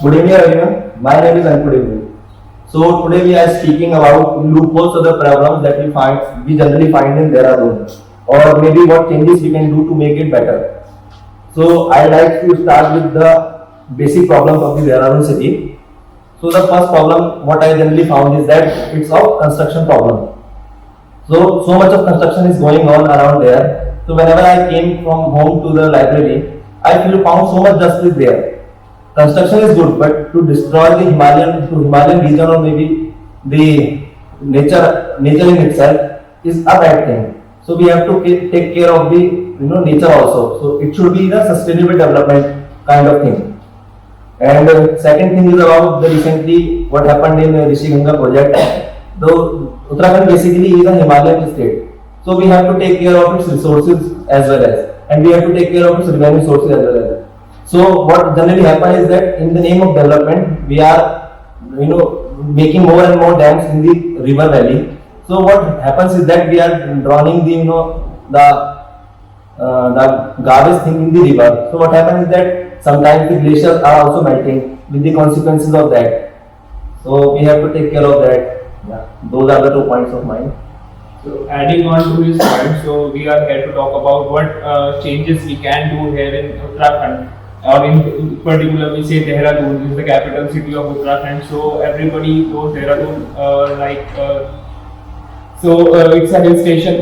Good evening everyone. My name is Ankur. So today we are speaking about loopholes or the problems that we generally find in Dehradun, or maybe what changes we can do to make it better. So I like to start with the basic problems of the Dehradun city. So the first problem what I generally found is that it's of construction problem. So much of construction is going on around there. So whenever I came from home to the library, I feel found so much dust is there. Construction is good, but to destroy the Himalayan region or maybe the nature in itself is a bad thing. So we have to take care of the nature also. So it should be the sustainable development kind of thing. And second thing is about the recently what happened in Rishi Ganga project. Though Uttarakhand basically is a Himalayan state, so we have to take care of its resources as well as, and we have to take care of its revenue sources as well as. So what generally happens is that in the name of development, we are making more and more dams in the river valley. So what happens is that we are drowning the garbage thing in the river. So what happens is that sometimes the glaciers are also melting with the consequences of that. So we have to take care of that. Yeah, those are the 2 points of mine. So adding on to his point, so we are here to talk about what changes we can do here in Uttarakhand, or in particular we say Dehradun is the capital city of Uttarakhand. So everybody knows Dehradun, it's a hill station.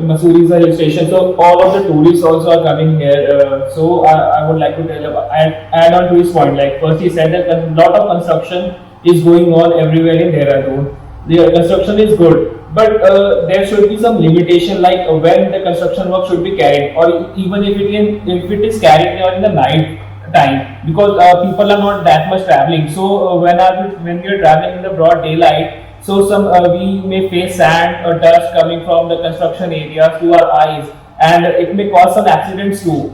Mussoorie is a hill station. So all of the tourists also are coming here. I would like to add on to his point. Like first he said that a lot of construction is going on everywhere in Dehradun. The construction is good, but there should be some limitation, like when the construction work should be carried, or even if it is carried in the night time, because people are not that much traveling. So when we are traveling in the broad daylight, so we may face sand or dust coming from the construction areas to our eyes, and it may cause some accidents too.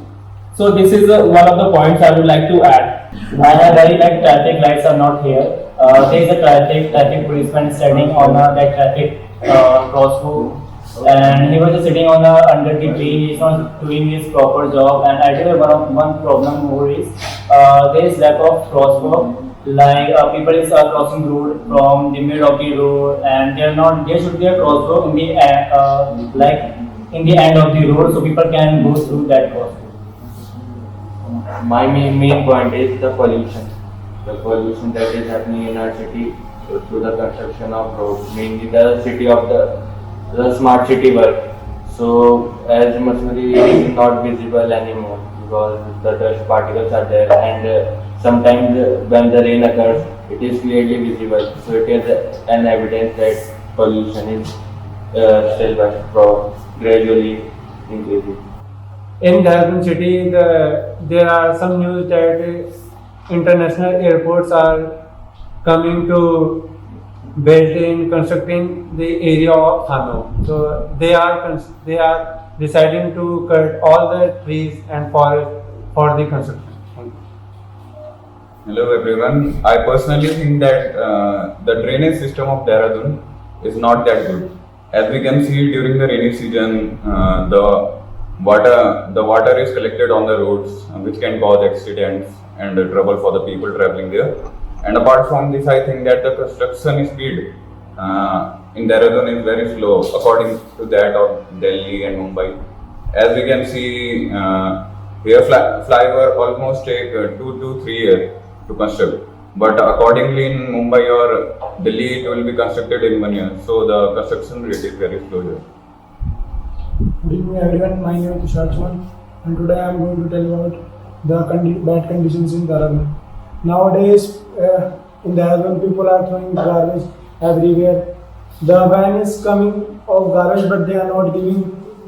So this is one of the points I would like to add. I very like traffic lights are not here. There is a traffic policeman standing on that traffic crossroad, and he was just sitting on under the tree. He's not doing his proper job. And actually, one problem more is there is lack of crosswalk. Like people is crossing road from the middle of the road, and there should be a crosswalk in the like in the end of the road, so people can go through that crosswalk. My main point is the pollution. The pollution that is happening in our city through the construction of roads, mainly the city of the smart city work. So as Mussoorie is not visible anymore because the dust particles are there, and sometimes when the rain occurs, it is clearly visible. So it is an evidence that pollution is still gradually increasing. In Dehradun city, there are some news that international airports are coming to build in constructing the area of Thano. So they are deciding to cut all the trees and forests for the construction. Hello everyone. I personally think that the drainage system of Dehradun is not that good. As we can see during the rainy season, the water is collected on the roads, which can cause accidents and trouble for the people traveling there. And apart from this, I think that the construction speed in Dehradun is very slow according to that of Delhi and Mumbai. As we can see, here flyover almost take 2 to 3 years to construct. But accordingly in Mumbai or Delhi, it will be constructed in 1 year. So the construction rate is very slow here. Good evening everyone, my name is Tushar Chauhan, and today I am going to tell you about the bad conditions in Dehradun. Nowadays in Dehradun people are throwing garbage everywhere. The van is coming of garbage, but they are not giving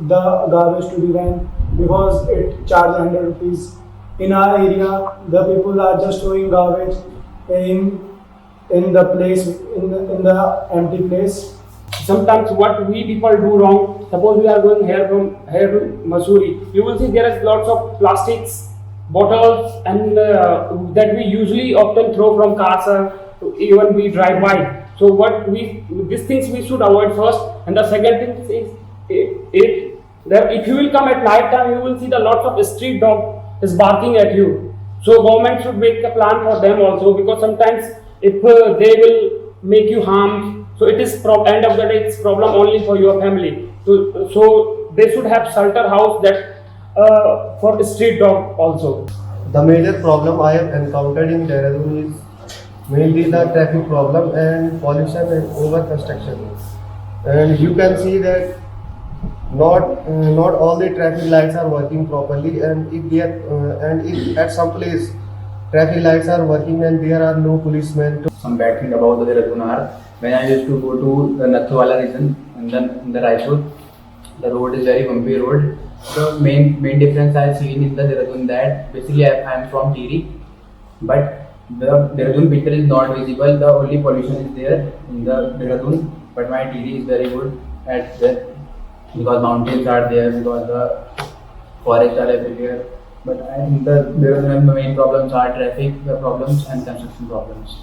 the garbage to the van because it charges 100 rupees. In our area, the people are just throwing garbage in the place in the empty place. Sometimes what we people do wrong, suppose we are going here to Mussoorie, you will see there is lots of plastics, bottles, and that we usually often throw from cars, even we drive by. So these things we should avoid first, and the second thing is that if you will come at night time, you will see the lots of street dog is barking at you. So government should make a plan for them also, because sometimes if they will make you harm, so it is end of the day it's problem only for your family. So they should have shelter house that for street dog also. The major problem I have encountered in Dehradun is mainly the traffic problem and pollution and over construction. And you can see that not all the traffic lights are working properly, and if at some place traffic lights are working and there are no policemen. Some bad thing about the Dehradun are when I used to go to the Nathwala region and then in the Raipur, the road is very bumpy road. The main difference I have seen in the Dehradun that basically I am from Tiri, but the Dehradun picture is not visible. The only pollution is there in the Dehradun, but my Tiri is very good at that because mountains are there, because the forests are everywhere. But I think the Dehradun main problems are traffic problems and construction problems.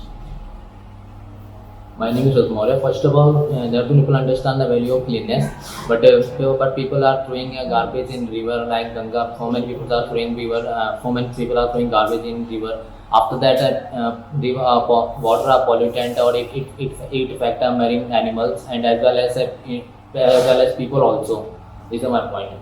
My name is Ratmaurya. First of all, Dehradun people understand the value of cleanness, but people are throwing garbage in river like Ganga. So many people are throwing garbage in river. After that, water are pollutant, or it affect marine animals and as well as people also. These are my point.